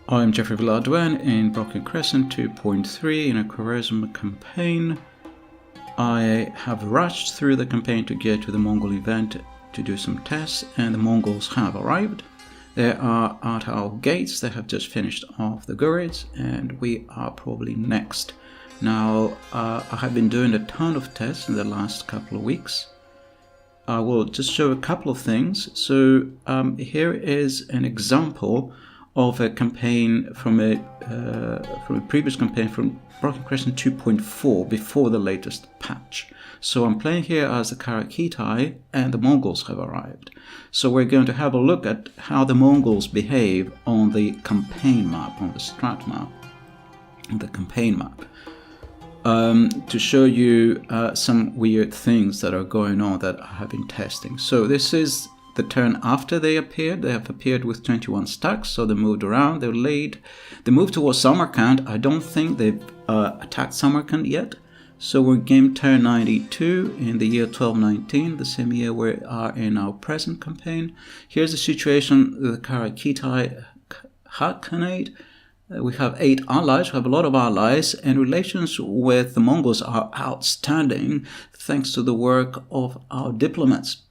I'm Geoffrey in Broken Crescent 2.3 in a Khwarezm campaign. I have rushed through the campaign to get to the Mongol event to do some tests, and the Mongols have arrived. They are at our gates. They have just finished off the Khwarezm, and we are probably next. Now, I have been doing a ton of tests in the last couple of weeks. I will just show a couple of things. So here is an example of a campaign from a previous campaign from Broken Crescent 2.4 before the latest patch. So I'm playing here as the Khwarezm, and the Mongols have arrived. So we're going to have a look at how the Mongols behave on the campaign map, on the strat map, on the campaign map, to show you some weird things that are going on that I have been testing. So this is the turn after they appeared. They have appeared with 21 stacks, so they moved around, they laid. They moved towards Samarkand. I don't think they've attacked Samarkand yet. So we're game turn 92 in the year 1219, the same year we are in our present campaign. Here's the situation with the Khwarezm Khanate. We have 8 allies, we have a lot of allies, and relations with the Mongols are outstanding thanks to the work of our diplomats.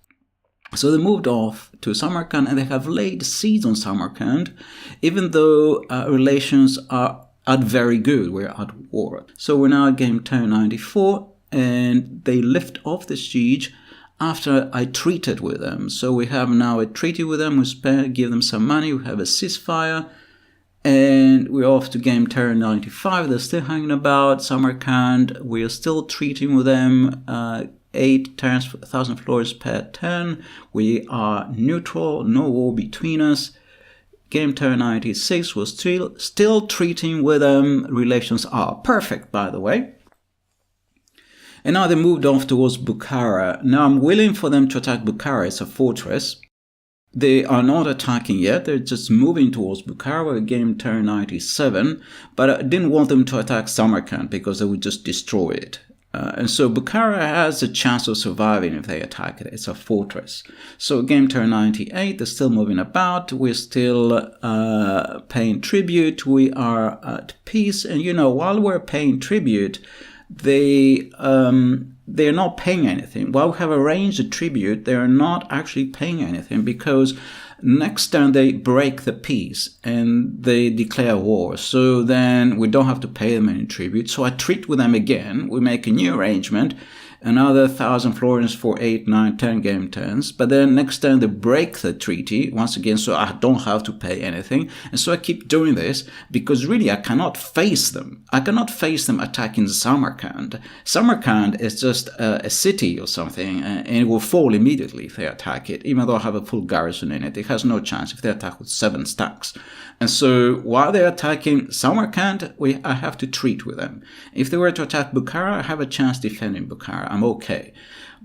So they moved off to Samarkand, and they have laid siege on Samarkand, even though relations are very good. We're at war. So we're now at game turn 94, and they lift off the siege after I treated with them. So we have now a treaty with them, we give them some money, we have a ceasefire, and we're off to game turn 95. They're still hanging about Samarkand. We are still treating with them. 8 turns, 1,000 floors per turn. We are neutral, no war between us. Game turn 96 was still treating with them. Relations are perfect, by the way. And now they moved off towards Bukhara. Now I'm willing for them to attack Bukhara. It's a fortress. They are not attacking yet. They're just moving towards Bukhara, game turn 97. But I didn't want them to attack Samarkand because they would just destroy it. And so Bukhara has a chance of surviving if they attack it. It's a fortress. So game turn 98, they're still moving about. We're still paying tribute. We are at peace. And you know, while we're paying tribute, they're not paying anything. While we have arranged a tribute, they're not actually paying anything, because next turn they break the peace and they declare war. So then we don't have to pay them any tribute. So I treat with them again. We make a new arrangement, another 1,000 florins for 8, 9, 10 game turns. But then next turn they break the treaty once again, so I don't have to pay anything. And so I keep doing this because really I cannot face them. I cannot face them attacking Samarkand. Samarkand is just a city or something, and it will fall immediately if they attack it. Even though I have a full garrison in it, it has no chance if they attack with 7 stacks. And so while they're attacking Samarkand, I have to treat with them. If they were to attack Bukhara, I have a chance defending Bukhara. I'm okay.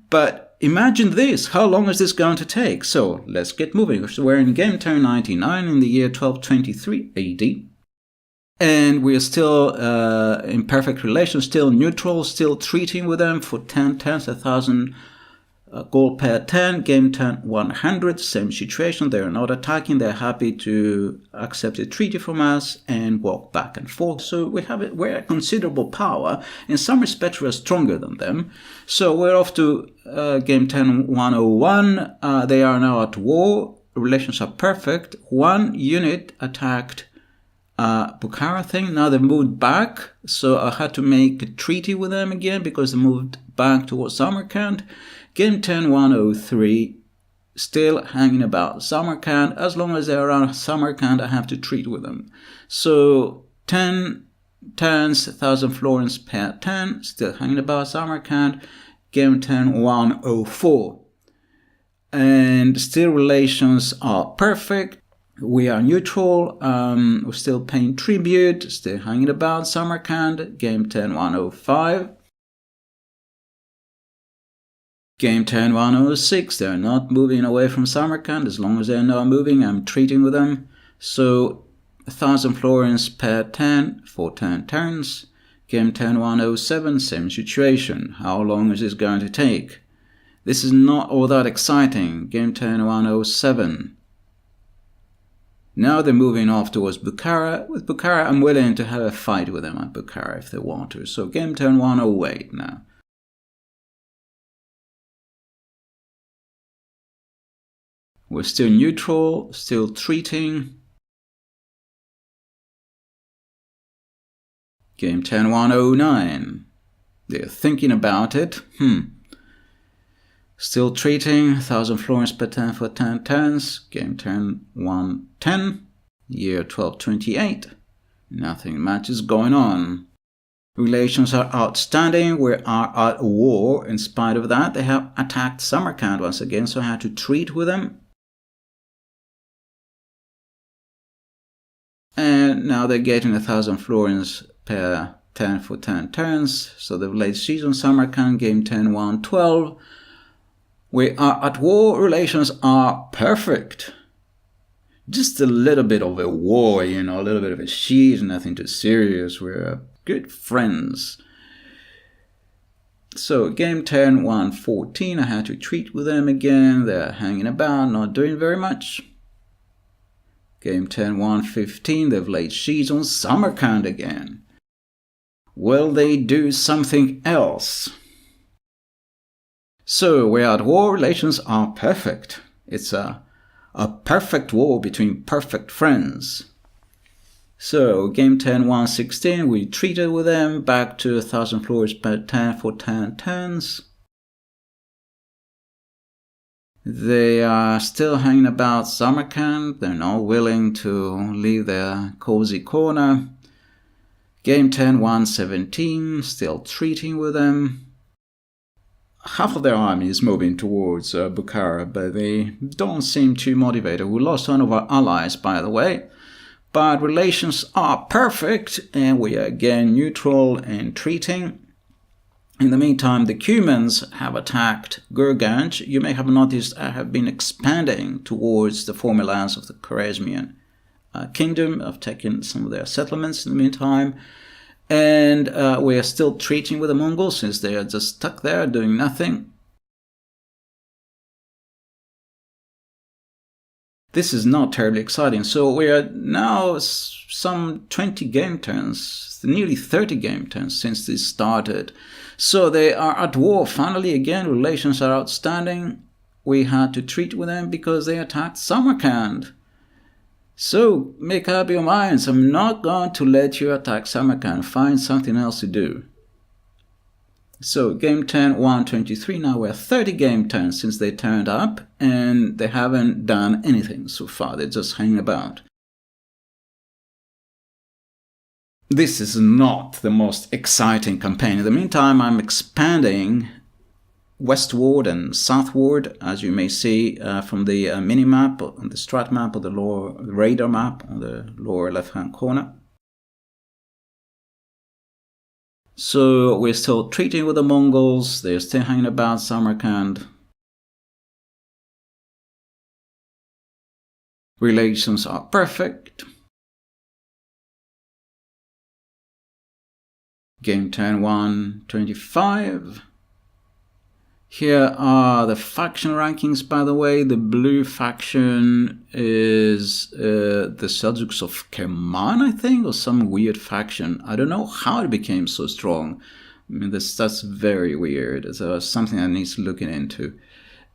But imagine this. How long is this going to take? So let's get moving. So we're in game turn 99 in the year 1223 AD. And we're still in perfect relations, still neutral, still treating with them for 10 turns, 1,000 gold per 10, game turn 100, same situation. They're not attacking, they're happy to accept a treaty from us and walk back and forth. So we're a considerable power. In some respects, we're stronger than them. So we're off to game turn 101. They are now at war. Relations are perfect. 1 unit attacked Bukhara thing. Now they moved back, so I had to make a treaty with them again because they moved back towards Samarkand. Game 10 103, still hanging about Samarkand. As long as they're around Samarkand, I have to treat with them. So 10 turns, 1,000 florins per 10, still hanging about Samarkand. Game 10 104, and still relations are perfect. We are neutral, we're still paying tribute, still hanging about Samarkand. Game 10 105. Game 10 106, they're not moving away from Samarkand. As long as they're not moving, I'm treating with them. So 1,000 florins per 10 for 10 turns. Game 10 107, same situation. How long is this going to take? This is not all that exciting. Game 10 107. Now they're moving off towards Bukhara. With Bukhara, I'm willing to have a fight with them at Bukhara if they want to. So game turn 108 now. We're still neutral, still treating. Game turn 109. They're thinking about it. Still treating, 1000 florins per turn for 10 turns. Game turn 110. Year 1228. Nothing much is going on. Relations are outstanding. We are at war. In spite of that, they have attacked Samarkand once again, so I had to treat with them. And now they're getting 1000 florins per turn for 10 turns. So they've laid siege on Samarkand. Game turn 112. We are at war. Relations are perfect. Just a little bit of a war, a little bit of a siege, nothing too serious. We're good friends. So game turn 114, I had to treat with them again. They're hanging about, not doing very much. Game turn 115, they've laid siege on Samarkand again. Will they do something else? So we're at war, relations are perfect. It's a perfect war between perfect friends. So game turn 116, we treated with them, back to 1000 florins per turn for 10 turns. They are still hanging about Samarkand. They're not willing to leave their cozy corner. Game turn 117, still treating with them. Half of their army is moving towards Bukhara, but they don't seem too motivated. We lost one of our allies, by the way. But relations are perfect, and we are again neutral and treating. In the meantime, the Cumans have attacked Gurganj. You may have noticed I have been expanding towards the former lands of the Khwarezmian kingdom. I've taken some of their settlements in the meantime. And we are still treating with the Mongols since they are just stuck there doing nothing. This is not terribly exciting. So we are now some 20 game turns, nearly 30 game turns since this started. So they are at war finally again. Relations are outstanding. We had to treat with them because they attacked Samarkand. So, make up your minds, I'm not going to let you attack Samarkand, find something else to do. So, game turn 123, now we're 30 game turns since they turned up, and they haven't done anything so far, they're just hanging about. This is not the most exciting campaign. In the meantime, I'm expanding westward and southward, as you may see from the mini-map, on the strat map, or the lower radar map on the lower left-hand corner. So we're still treating with the Mongols, they're still hanging about Samarkand. Relations are perfect. Game turn 125. Here are the faction rankings, by the way. The blue faction is the Seljuks of Kerman, I think, or some weird faction. I don't know how it became so strong. I mean, that's very weird. It's something that needs looking into.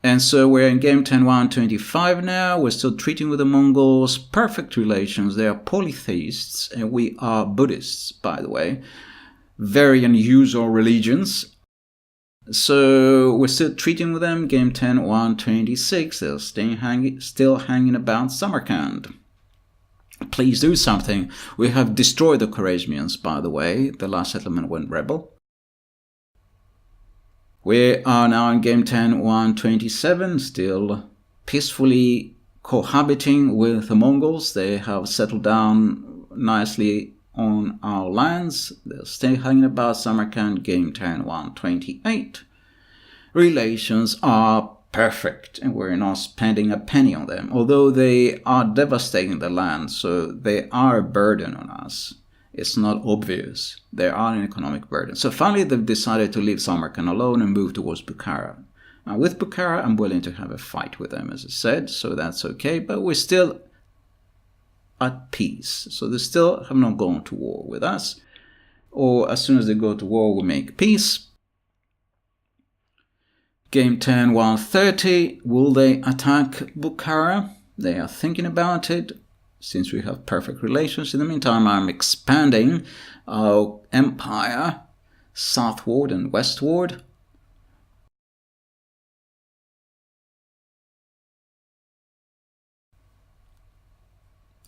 And so we're in game 10-125 now. We're still treating with the Mongols. Perfect relations. They are polytheists, and we are Buddhists, by the way. Very unusual religions. So we're still treating with them. Game 10-126. They're still hanging about Samarkand. Please do something. We have destroyed the Khwarezmians, by the way. The last settlement went rebel. We are now in game 10-127. Still peacefully cohabiting with the Mongols. They have settled down nicely on our lands. They're still hanging about Samarkand. Game 10-128. Relations are perfect, and we're not spending a penny on them, although they are devastating the land, so they are a burden on us. It's not obvious. They are an economic burden. So finally they've decided to leave Samarkand alone and move towards Bukhara. Now with Bukhara, I'm willing to have a fight with them, as I said, so that's okay, but we're still at peace. So they still have not gone to war with us. Or as soon as they go to war, we make peace. Game 10, 130. Will they attack Bukhara? They are thinking about it, since we have perfect relations. In the meantime, I'm expanding our empire southward and westward.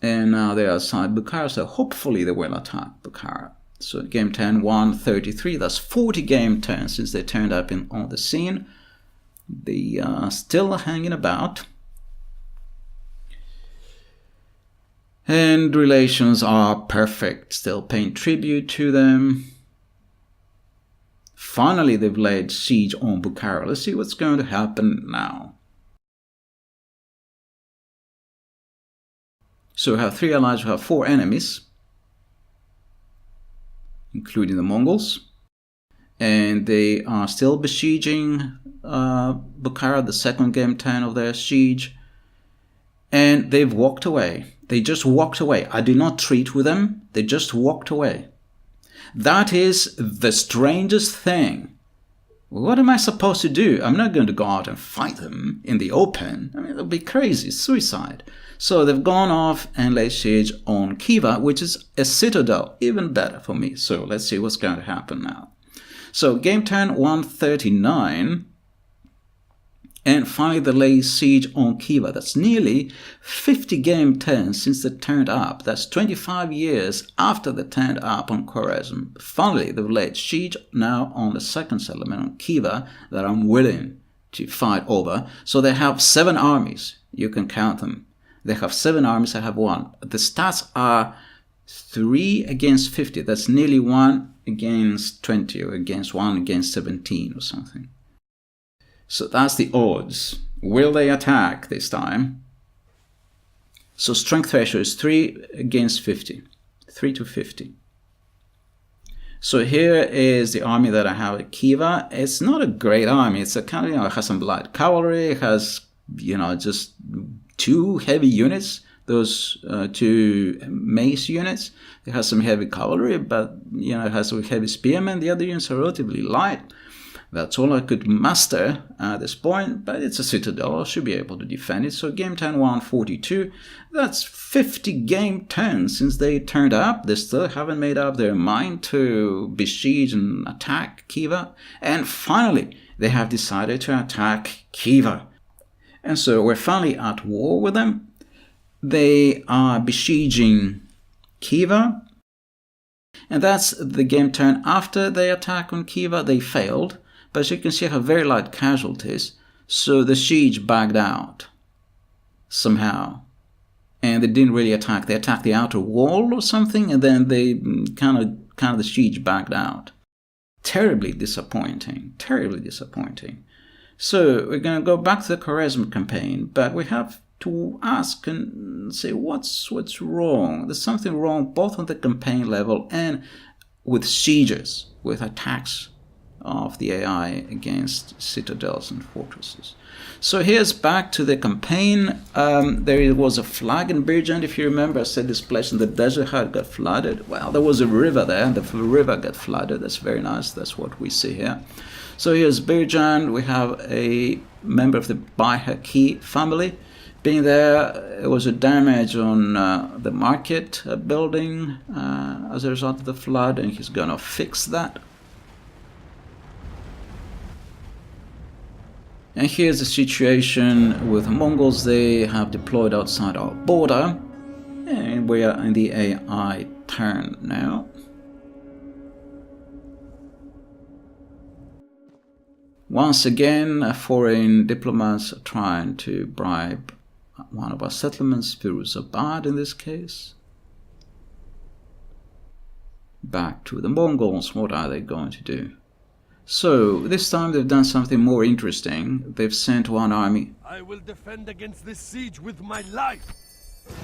And now they are outside Bukhara, so hopefully they will attack Bukhara. So game 10, 133. That's 40 game 10 since they turned up on the scene. They are still hanging about. And relations are perfect, still paying tribute to them. Finally, they've laid siege on Bukhara. Let's see what's going to happen now. So we have 3 allies, we have 4 enemies, including the Mongols. And they are still besieging Bukhara, the second game 10 of their siege. And they've walked away. They just walked away. I did not treat with them. They just walked away. That is the strangest thing. What am I supposed to do? I'm not going to go out and fight them in the open. I mean, it'll be crazy. Suicide. So they've gone off and laid siege on Khiva, which is a citadel. Even better for me. So let's see what's going to happen now. So game 10, 139. And finally they lay siege on Khiva. That's nearly 50 game 10 since they turned up. That's 25 years after they turned up on Khwarezm. Finally they've laid siege now on the second settlement on Khiva that I'm willing to fight over. So they have 7 armies. You can count them. They have 7 armies, I have 1. The stats are 3 against 50. That's nearly 1 against 20 or against 1 against 17 or something. So that's the odds. Will they attack this time? So strength ratio is 3 against 50. 3 to 50. So here is the army that I have at Khiva. It's not a great army. It's a kind of, it has some light cavalry. It has, just 2 heavy units. Those 2 mace units. It has some heavy cavalry, but, it has some heavy spearmen. The other units are relatively light. That's all I could muster at this point, but it's a citadel. I should be able to defend it. So game 10, 142. That's 50 game 10 since they turned up. They still haven't made up their mind to besiege and attack Khiva. And finally, they have decided to attack Khiva. And so we're finally at war with them. They are besieging Khiva. And that's the game turn after they attack on Khiva. They failed. But as you can see, I have very light casualties. So the siege backed out somehow. And they didn't really attack. They attacked the outer wall or something, and then they kind of the siege backed out. Terribly disappointing. Terribly disappointing. So we're going to go back to the Khwarezm campaign, but we have to ask and say what's wrong. There's something wrong both on the campaign level and with sieges, with attacks of the AI against citadels and fortresses. So here's back to the campaign. There was a flag in Birjan, if you remember. I said this place in the desert, how it got flooded. Well, there was a river there, and the river got flooded. That's very nice. That's what we see here. So here's Birjan. We have a member of the Baihaqi family being there. There was a damage on the market building as a result of the flood, and he's going to fix that. And here's the situation with the Mongols. They have deployed outside our border. And we are in the AI turn now. Once again, foreign diplomats are trying to bribe one of our settlements, Firuzabad in this case. Back to the Mongols. What are they going to do? So, this time they've done something more interesting. They've sent one army. I will defend against this siege with my life.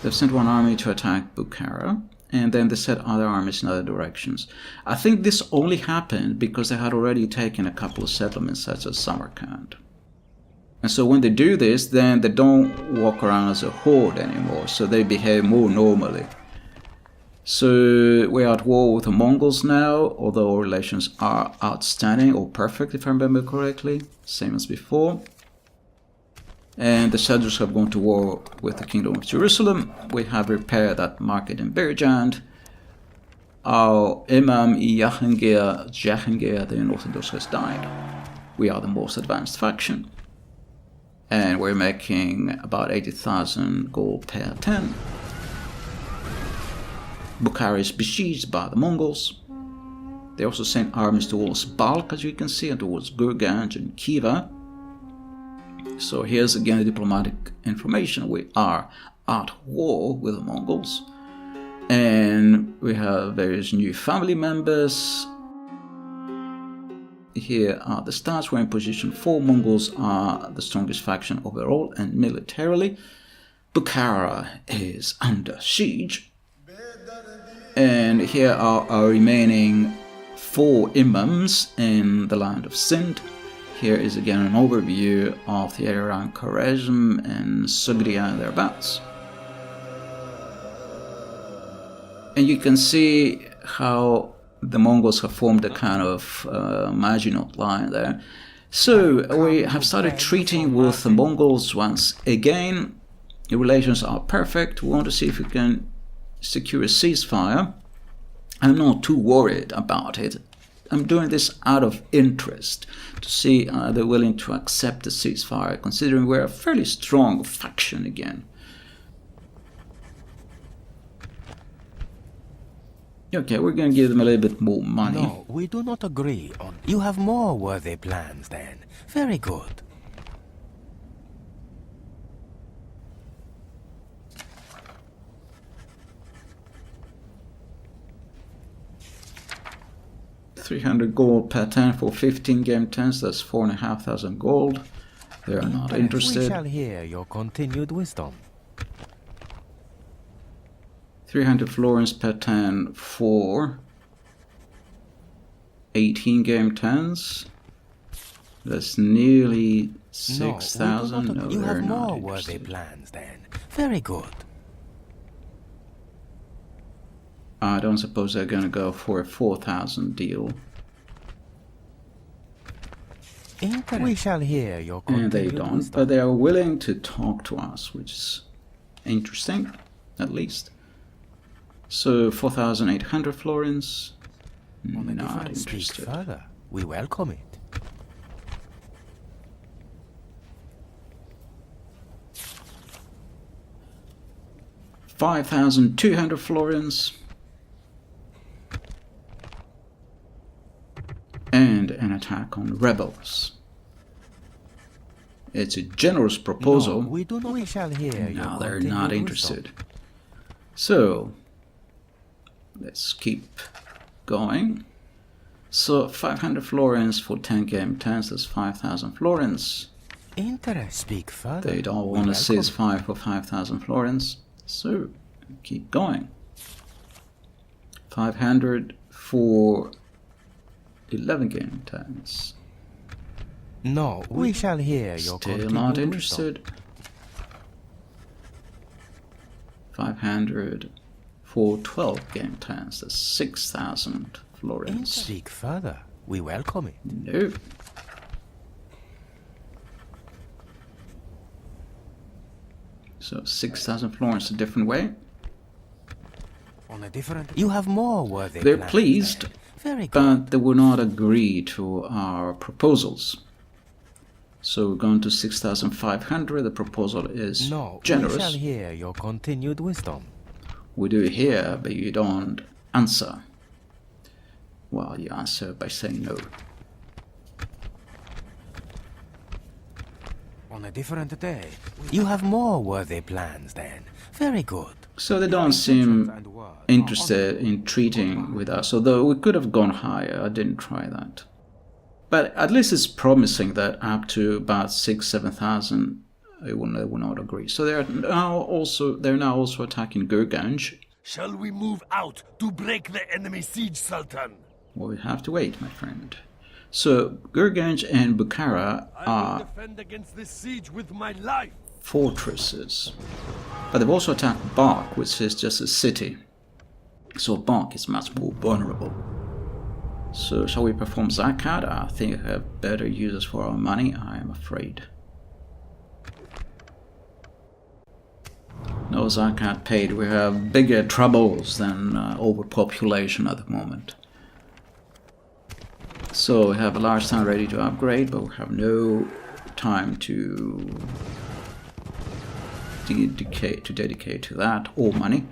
They've sent one army to attack Bukhara, and then they sent other armies in other directions. I think this only happened because they had already taken a couple of settlements such as Samarkand. And so when they do this, then they don't walk around as a horde anymore, so they behave more normally. So we're at war with the Mongols now, although our relations are outstanding or perfect if I remember correctly, same as before. And the Seljuks have gone to war with the Kingdom of Jerusalem. We have repaired that market in Berijand. Our Imam Jahangir, the Orthodox, has died. We are the most advanced faction. And we're making about 80,000 gold per 10. Bukhara is besieged by the Mongols. They also sent armies towards Balkh, as you can see, and towards Gurganj and Khiva. So here's again the diplomatic information. We are at war with the Mongols. And we have various new family members. Here are the stats. We're in position 4. Mongols are the strongest faction overall and militarily. Bukhara is under siege. And here are our remaining 4 imams in the land of Sindh. Here is again an overview of the area around Khwarezm and Sugriya and thereabouts. And you can see how the Mongols have formed a kind of marginal line there. So we have started treating with the Mongols once again. The relations are perfect. We want to see if we can secure a ceasefire. I'm not too worried about it. I'm doing this out of interest to see are they willing to accept the ceasefire, considering we're a fairly strong faction again. Okay, we're going to give them a little bit more money. No, we do not agree on... You have more worthy plans then. Very good. $300 gold per 10 for 15 game 10s, that's 4,500 gold. They are not interested. We shall hear your continued wisdom. 300 florins per 10 for 18 game 10s. That's nearly 6,000. No, you they're have not more worthy interested. plans then. Very good. I don't suppose they're going to go for a 4,000 deal. We shall hear your And they continued don't, wisdom. but they are willing to talk to us, which is interesting, at least. So 4,800 florins, not Speak interested. further. We welcome it. $5,200 florins. And an attack on rebels. It's a generous proposal. No, we do not. We shall hear your No, they're continued not wisdom. interested. So, let's keep going. So, 500 florins for 10 game 10s, that's 5,000 florins. Speak further. They don't We want to welcome it. ceasefire for 5,000 florins. So, keep going. 500 for 11 game 10s. No, we shall hear your Still continued not wisdom. interested. 500 for 12 game 10s. That's 6,000 florins. Speak further. We welcome it. No. So 6,000 florins a different way. On a different... You have more worthy They're plans pleased, then. Very good. but they will not agree to our proposals. So we're going to 6,500. The proposal is No, generous. we shall hear your continued wisdom. We do hear, but you don't answer. Well, you answer by saying no. On a different day. You have more worthy plans then. Very good. So they don't seem interested in treating with us, although we could have gone higher. I didn't try that. But at least it's promising that up to about 6,000-7,000 they will not agree. So they're now also attacking Gurganj. Shall we move out to break the enemy siege, Sultan? Well, we have to wait, my friend. So Gurganj and Bukhara I will are defend against this siege with my life. fortresses. But they've also attacked Bark, which is just a city. So Bark is much more vulnerable. So shall we perform Zakat? I think we have better uses for our money, I am afraid. No Zakat paid. We have bigger troubles than overpopulation at the moment. So we have a large town ready to upgrade, but we have no time to dedicate to that, or money.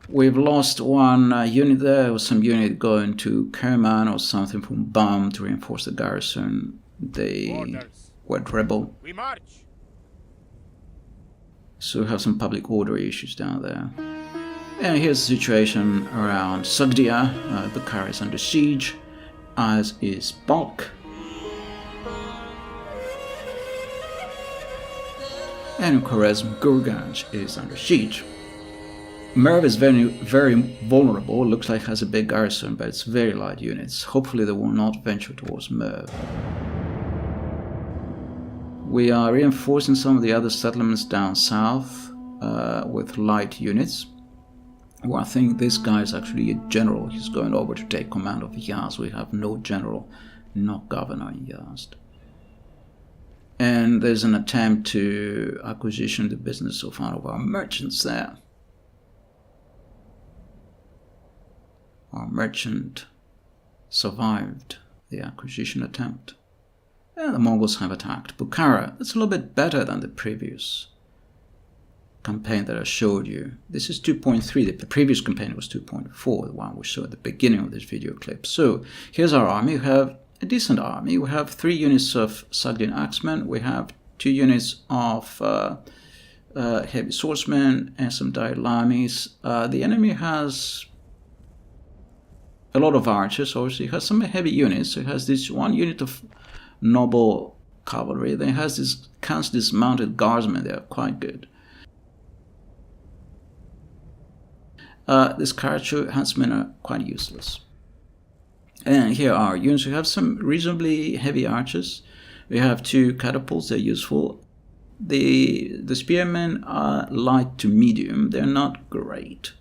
We've lost one unit there, or some unit going to Kerman or something from Bam to reinforce the garrison. They went rebel. We march. So we have some public order issues down there. And here's the situation around Sugdia. Bukhara is under siege, as is Balkh. And Khwarezm Gurganj is under siege. Merv is very vulnerable. Looks like it has a big garrison, but it's very light units. Hopefully they will not venture towards Merv. We are reinforcing some of the other settlements down south with light units. Well, I think this guy is actually a general. He's going over to take command of Yazd. We have no general, no governor in Yazd. And there's an attempt to acquisition the business of one of our merchants there. Our merchant survived the acquisition attempt. And the Mongols have attacked Bukhara. That's a little bit better than the previous campaign that I showed you. This is 2.3. The previous campaign was 2.4, the one we saw at the beginning of this video clip. So here's our army. We have a decent army. We have 3 units of Sogdian axemen. We have 2 units of heavy swordsmen and some Dailamis. The enemy has a lot of archers. Obviously, it has some heavy units. So it has this 1 unit of noble cavalry. Then it has this Khan's dismounted guardsmen. They are quite good. These Karachu huntsmen are quite useless. And here are our units. We have some reasonably heavy archers. We have 2 catapults. They're useful. The spearmen are light to medium. They're not great.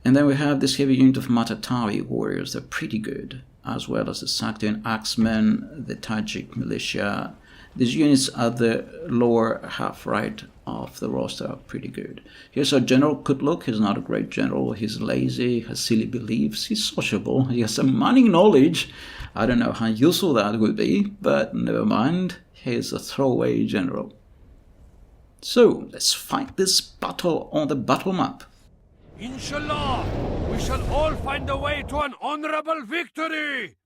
And then we have this heavy unit of Matatawi warriors. They're pretty good, as well as the Sogdian axemen, the Tajik militia. These units at the lower half right of the roster are pretty good. Here's our General Kutluk. He's not a great general. He's lazy, has silly beliefs. He's sociable. He has some money knowledge. I don't know how useful that would be, but never mind. He's a throwaway general. So let's fight this battle on the battle map. Inshallah, we shall all find a way to an honorable victory!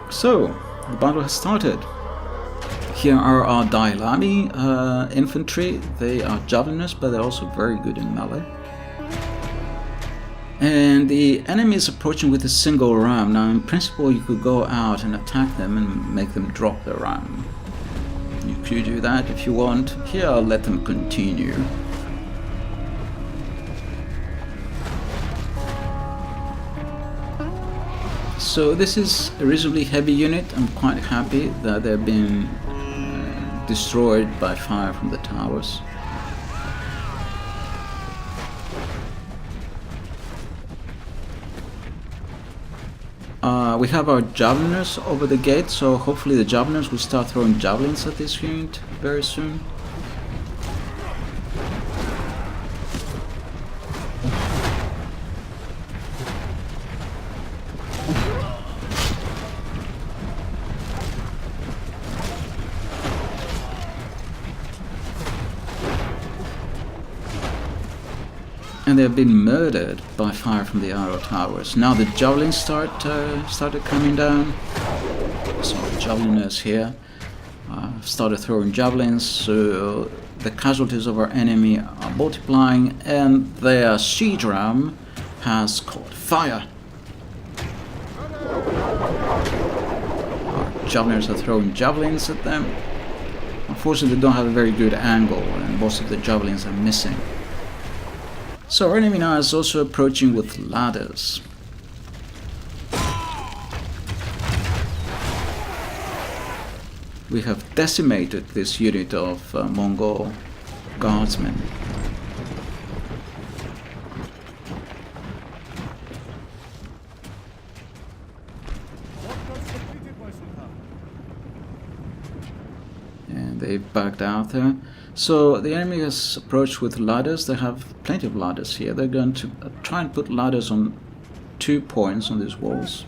So, the battle has started. Here are our Dailami infantry. They are javeliners, but they're also very good in melee. And the enemy is approaching with a single ram. Now, in principle, you could go out and attack them and make them drop their ram. You could do that if you want. Here, I'll let them continue. So this is a reasonably heavy unit. I'm quite happy that they've been destroyed by fire from the towers. We have our javeliners over the gate, so hopefully the javeliners will start throwing javelins at this unit very soon. And they've been murdered by fire from the arrow towers. Now the javelins started coming down. So the javeliners here started throwing javelins. So the casualties of our enemy are multiplying, and their siege ram has caught fire. Our javeliners are throwing javelins at them. unfortunately they don't have a very good angle and most of the javelins are missing. So our enemy now is also approaching with ladders. We have decimated this unit of Mongol guardsmen. And they've backed out there. So the enemy has approached with ladders. They have plenty of ladders here. They're going to try and put ladders on 2 points on these walls.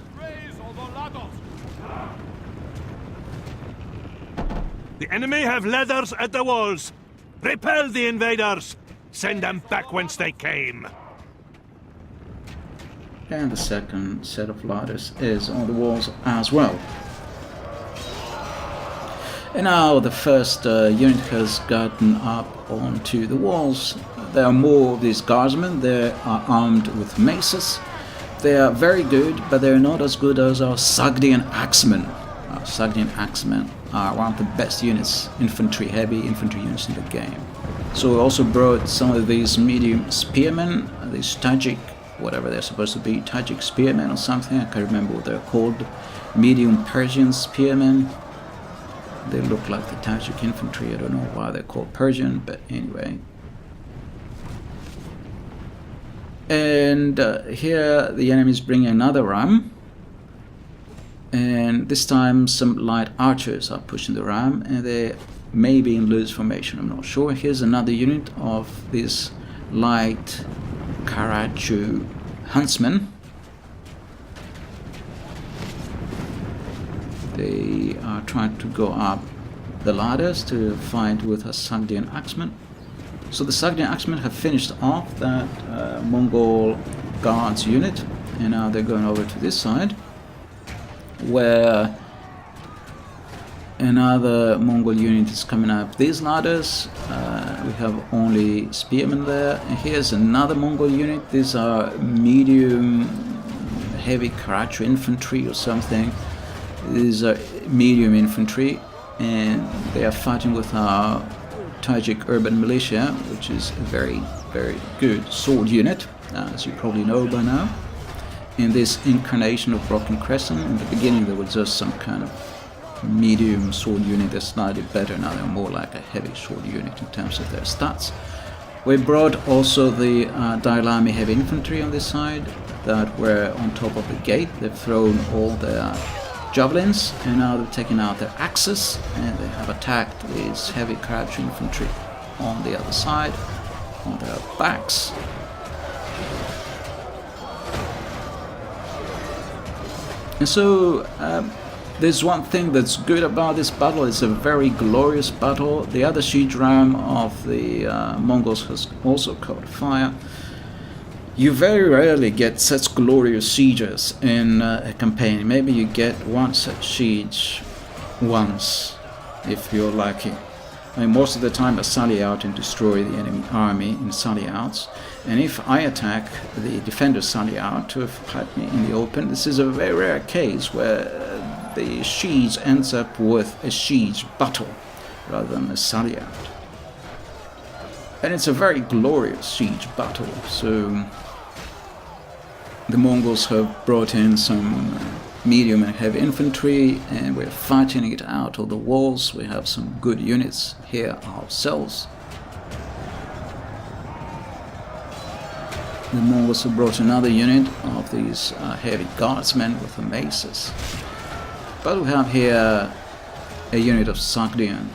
The enemy have ladders at the walls. Repel the invaders. Send them back whence they came. And the second set of ladders is on the walls as well. And now the first unit has gotten up onto the walls. There are more of these guardsmen. They are armed with maces. They are very good, but they're not as good as our Sogdian axemen. Our Sogdian axemen are one of the best units, heavy infantry units in the game. So we also brought some of these medium spearmen, these Tajik, whatever they're supposed to be, Tajik spearmen or something, I can't remember what they're called. Medium Persian spearmen. They look like the Tajik infantry, I don't know why they're called Persian, but anyway. And here the enemy is bringing another ram. And this time some light archers are pushing the ram and they may be in loose formation, I'm not sure. Here's another unit of these light Karachu huntsmen. They are trying to go up the ladders to fight with a Sogdian axeman. So the Sogdian axemen have finished off that Mongol guards unit and now they're going over to this side, where another Mongol unit is coming up these ladders. We have only spearmen there. And here's another Mongol unit. These are medium heavy Karachu infantry or something. These are medium infantry and they are fighting with our Tajik urban militia, which is a very, very good sword unit, as you probably know by now. In this incarnation of Broken Crescent, in the beginning there was just some kind of medium sword unit. They're slightly better now, they're more like a heavy sword unit in terms of their stats. We brought also the Dailami heavy infantry on this side that were on top of the gate. They've thrown all their javelins and now they've taken out their axes and they have attacked these heavy Karachi infantry on the other side, on their backs. And so there's one thing that's good about this battle. It's a very glorious battle. The other siege ram of the Mongols has also caught fire. You very rarely get such glorious sieges in a campaign. Maybe you get one such siege once, if you're lucky. I mean, most of the time I sally out and destroy the enemy army in sally outs. And if I attack, the defenders sally out to fight me in the open. This is a very rare case where the siege ends up with a siege battle rather than a sally out. And it's a very glorious siege battle. So the Mongols have brought in some medium and heavy infantry and we're fighting it out of the walls. We have some good units here ourselves. The Mongols have brought another unit of these heavy guardsmen with the maces. But we have here a unit of Sogdian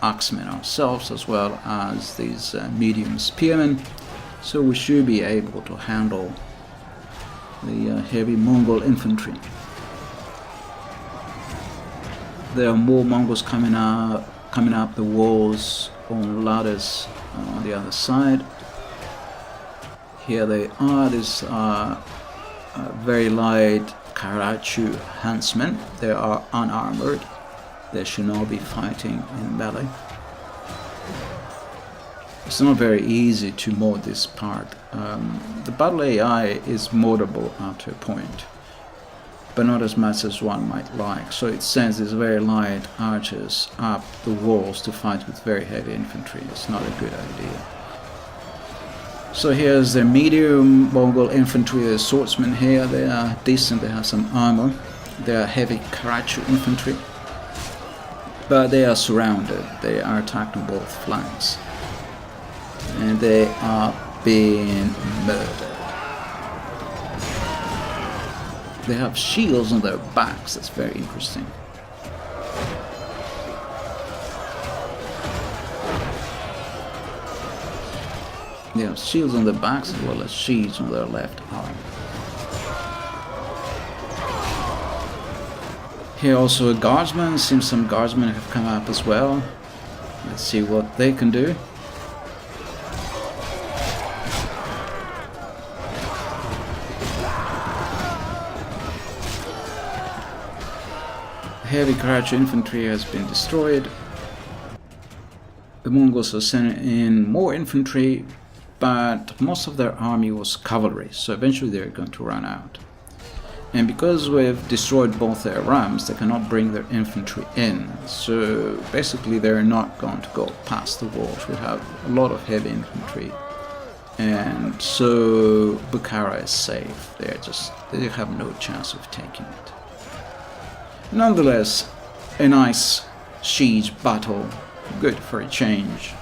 axemen ourselves, as well as these medium spearmen. So we should be able to handle the heavy Mongol infantry. There are more Mongols coming up the walls on ladders on the other side. Here they are. These are very light Karachu huntsmen. They are unarmored. They should not be fighting in melee. It's not very easy to mod this part. The battle AI is moddable up to a point. but not as much as one might like. So it sends these very light archers up the walls to fight with very heavy infantry. It's not a good idea. So here's the medium Mongol infantry, the swordsmen here. They are decent, they have some armor. They are heavy Karachu infantry, but they are surrounded. They are attacked on both flanks, and they are being murdered. They have shields on their backs. That's very interesting. They have shields on their backs as well as shields on their left arm. Here also a guardsman. Seems some guardsmen have come up as well. Let's see what they can do. Heavy Karachi infantry has been destroyed. The Mongols are sending in more infantry, but most of their army was cavalry, so eventually they're going to run out. And because we've destroyed both their rams, they cannot bring their infantry in, so basically they're not going to go past the walls. We have a lot of heavy infantry, and so Bukhara is safe. They have no chance of taking it. Nonetheless, a nice siege battle, good for a change.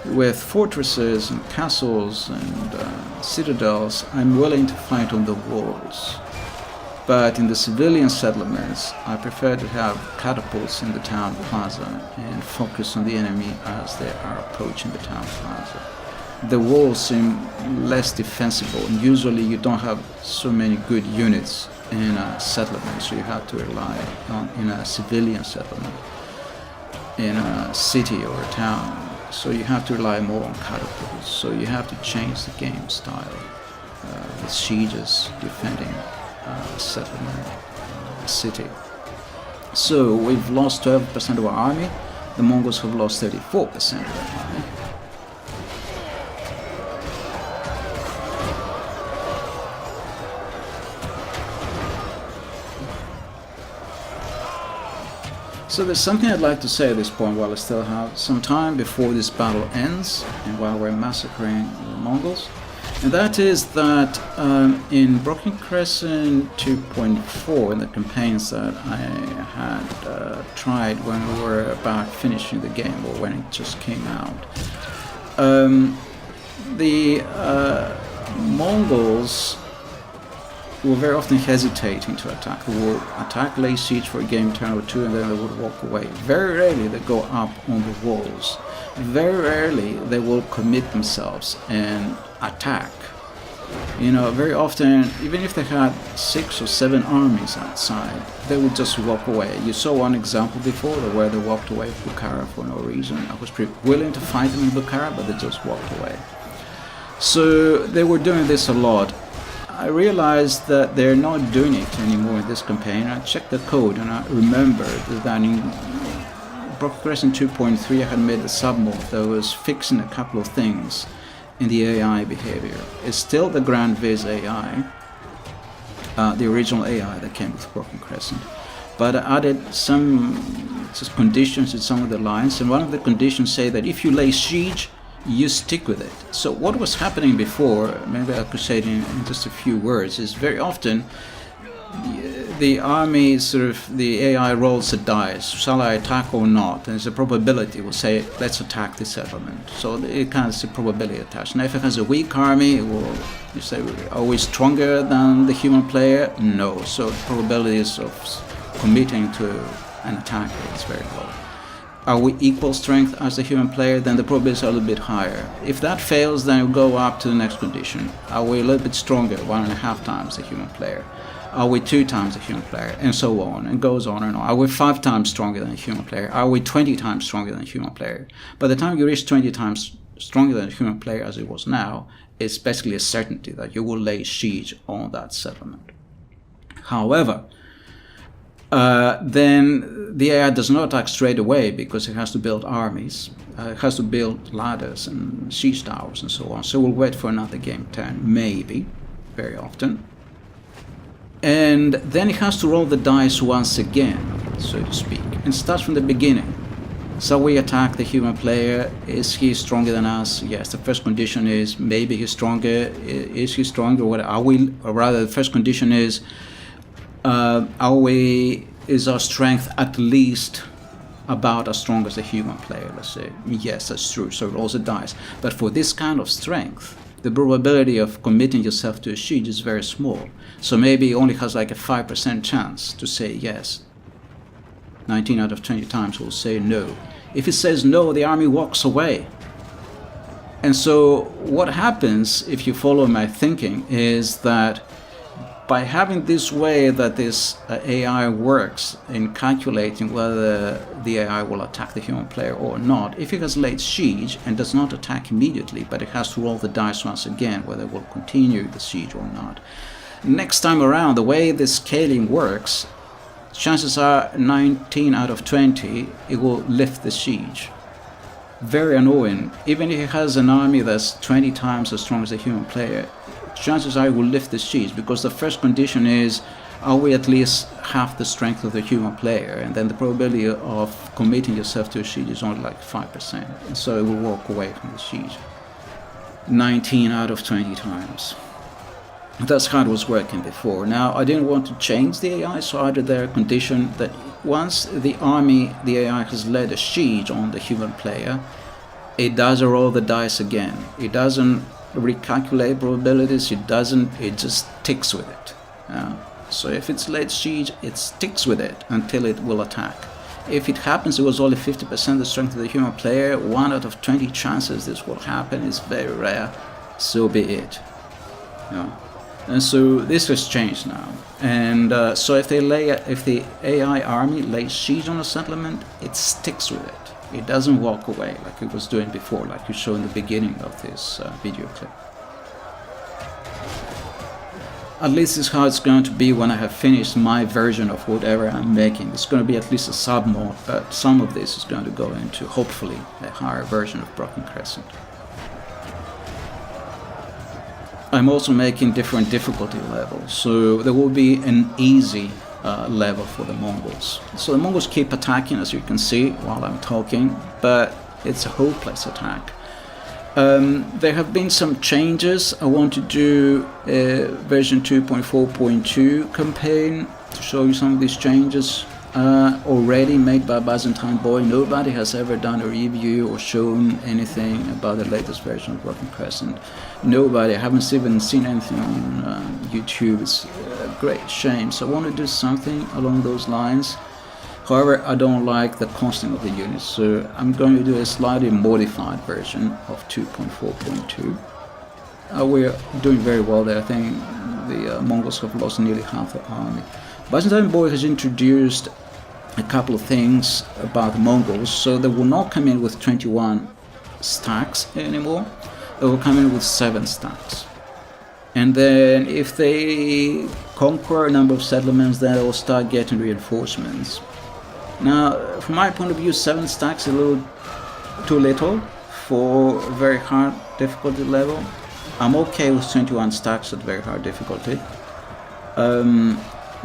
With fortresses and castles and citadels, I'm willing to fight on the walls. But in the civilian settlements, I prefer to have catapults in the town plaza and focus on the enemy as they are approaching the town plaza. The walls seem less defensible, and usually you don't have so many good units in a settlement, so you have to rely on in a civilian settlement, in a city or a town. So you have to rely more on catapults. So you have to change the game style with sieges defending a settlement, a city. So we've lost 12% of our army. The Mongols have lost 34% of their army. So there's something I'd like to say at this point while I still have some time before this battle ends and while we're massacring the Mongols. And that is that in Broken Crescent 2.4, in the campaigns that I had tried when we were about finishing the game, or when it just came out, the Mongols were very often hesitating to attack. They would attack, lay siege for a game turn or two, and then they would walk away. Very rarely they go up on the walls. Very rarely they will commit themselves and attack. You know, very often, even if they had 6 or 7 armies outside, they would just walk away. You saw one example before where they walked away from Bukhara for no reason. I was pretty willing to fight them in Bukhara, but they just walked away. So they were doing this a lot. I realized that they're not doing it anymore in this campaign. I checked the code and I remembered that in Broken Crescent 2.3 I had made a submod that was fixing a couple of things in the AI behavior. It's still the Grand Viz AI, the original AI that came with Broken Crescent, but I added some just conditions in some of the lines, and one of the conditions say that if you lay siege, you stick with it. So what was happening before, maybe I could say it in just a few words, is very often the army, the AI rolls the dice. Shall I attack or not? And there's a probability. We'll say, let's attack the settlement. So it kind of a probability attached. Now if it has a weak army, you say, are we stronger than the human player? No. So the probabilities of committing to an attack is very low. Are we equal strength as the human player? Then the probabilities are a little bit higher. If that fails, then we go up to the next condition. Are we a little bit stronger, 1.5 times the human player? Are we 2 times the human player? And so on, and goes on and on. Are we 5 times stronger than the human player? Are we 20 times stronger than the human player? By the time you reach 20 times stronger than the human player, as it was now, it's basically a certainty that you will lay siege on that settlement. However, then the AI does not attack straight away because it has to build armies. It has to build ladders and siege towers and so on. So we'll wait for another game turn, maybe, very often. And then it has to roll the dice once again, so to speak, and starts from the beginning. So we attack the human player. Is he stronger than us? Yes, the first condition is maybe he's stronger. Is he stronger? What are we? Or rather, the first condition is is our strength at least about as strong as the human player, let's say. Yes, that's true, so it rolls the dice. But for this kind of strength, the probability of committing yourself to a siege is very small. So maybe it only has like a 5% chance to say yes. 19 out of 20 times will say no. If it says no, the army walks away. And so what happens, if you follow my thinking, is that by having this way that this AI works in calculating whether the AI will attack the human player or not, if it has laid siege and does not attack immediately, but it has to roll the dice once again whether it will continue the siege or not, next time around, the way the scaling works, chances are 19 out of 20 it will lift the siege. Very annoying. Even if it has an army that's 20 times as strong as a human player, chances are it will lift the siege, because the first condition is, are we at least half the strength of the human player? And then the probability of committing yourself to a siege is only like 5%. And so it will walk away from the siege 19 out of 20 times. That's how it was working before. Now, I didn't want to change the AI, so I added their condition that once the AI has led a siege on the human player, it does roll the dice again. It doesn't recalculate probabilities, it just sticks with it. So if it's led siege, it sticks with it until it will attack. If it happens it was only 50% the strength of the human player, 1 out of 20 chances this will happen, is very rare, so be it. And so this has changed now. And so if the AI army lays siege on a settlement, it sticks with it. It doesn't walk away like it was doing before, like you saw in the beginning of this video clip. At least this is how it's going to be when I have finished my version of whatever I'm making. It's going to be at least a sub-mod, but some of this is going to go into, hopefully, a higher version of Broken Crescent. I'm also making different difficulty levels, so there will be an easy level for the Mongols. So the Mongols keep attacking, as you can see while I'm talking, but it's a hopeless attack. There have been some changes. I want to do a version 2.4.2 campaign to show you some of these changes already made by Byzantine Boy. Nobody has ever done a review or shown anything about the latest version of Broken Crescent. Nobody. I haven't even seen anything on YouTube. It's a great shame. So I want to do something along those lines. However, I don't like the costing of the units, so I'm going to do a slightly modified version of 2.4.2. We're doing very well there. I think the Mongols have lost nearly half the army. Byzantine Boy has introduced a couple of things about the Mongols, so they will not come in with 21 stacks anymore. They will come in with 7 stacks. And then if they conquer a number of settlements, then they will start getting reinforcements. Now, from my point of view, 7 stacks is a little too little for a very hard difficulty level. I'm okay with 21 stacks at very hard difficulty.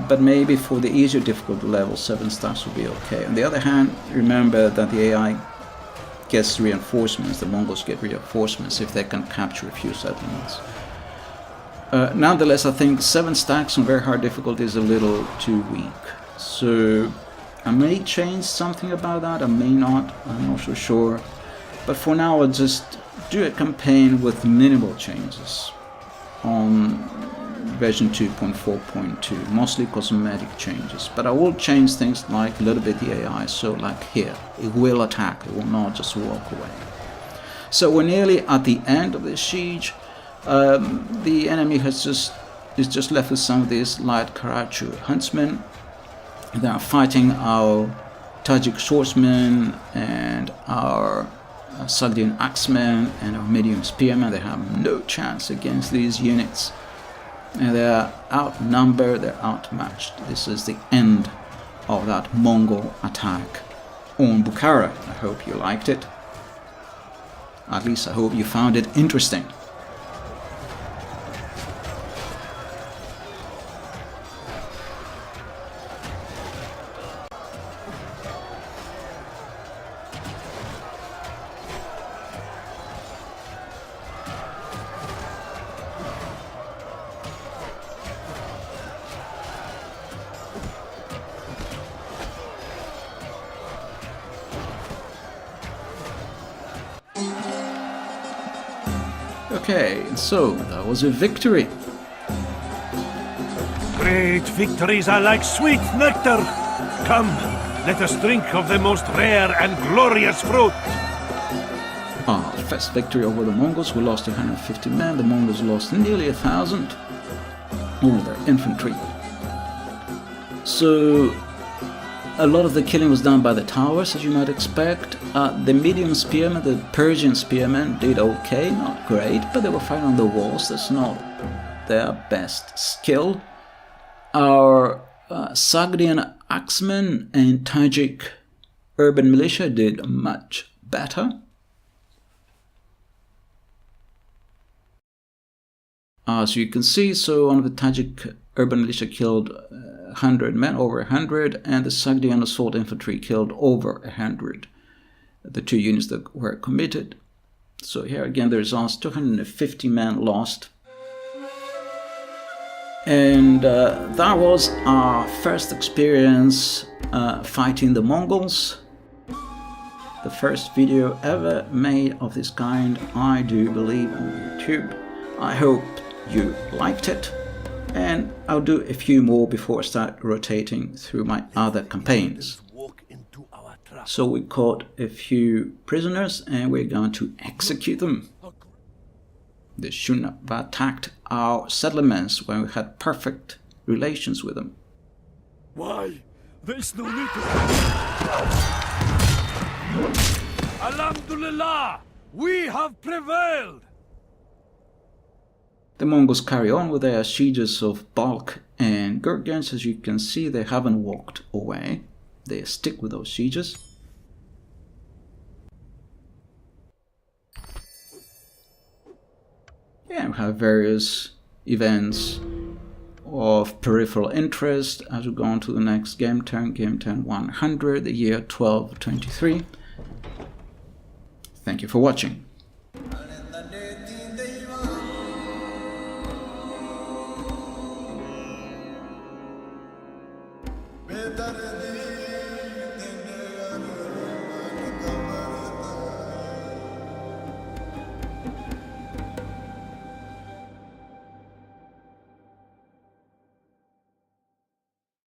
But maybe for the easier difficulty level, 7 stacks will be okay. On the other hand, remember that the AI gets reinforcements, the Mongols get reinforcements if they can capture a few settlements. Nonetheless, I think 7 stacks on very hard difficulty is a little too weak. So I may change something about that, I may not, I'm not so sure. But for now, I'll just do a campaign with minimal changes on version 2.4.2, mostly cosmetic changes. But I will change things like a little bit the AI, so like here, it will attack, it will not just walk away. So we're nearly at the end of the siege. The enemy is just left with some of these light Karachu huntsmen. They are fighting our Tajik swordsmen and our Sogdian axemen and our medium spearmen. They have no chance against these units. And they are outnumbered, they're outmatched. This is the end of that Mongol attack on Bukhara. I hope you liked it. At least I hope you found it interesting. Okay, so that was a victory. Great victories are like sweet nectar. Come, let us drink of the most rare and glorious fruit. Our first victory over the Mongols. We lost 150 men. The Mongols lost nearly 1,000. All their infantry. So a lot of the killing was done by the towers, as you might expect. The medium spearmen, the Persian spearmen, did okay, not great, but they were fighting on the walls. That's not their best skill. Our Sogdian axemen and Tajik urban militia did much better. As you can see, so one of the Tajik urban militia killed 100 men, over 100, and the Sogdian assault infantry killed over 100. The two units that were committed. So here again the results, 250 men lost. And that was our first experience fighting the Mongols. The first video ever made of this kind, I do believe, on YouTube. I hope you liked it, and I'll do a few more before I start rotating through my other campaigns. So we caught a few prisoners and we're going to execute them. They shouldn't have attacked our settlements when we had perfect relations with them. Why? There's no need to... Alhamdulillah! We have prevailed! The Mongols carry on with their sieges of Balkh and Gurgens. As you can see, they haven't walked away. They stick with those sieges. Yeah, we have various events of peripheral interest as we go on to the next game turn 100, the year 1223. Thank you for watching.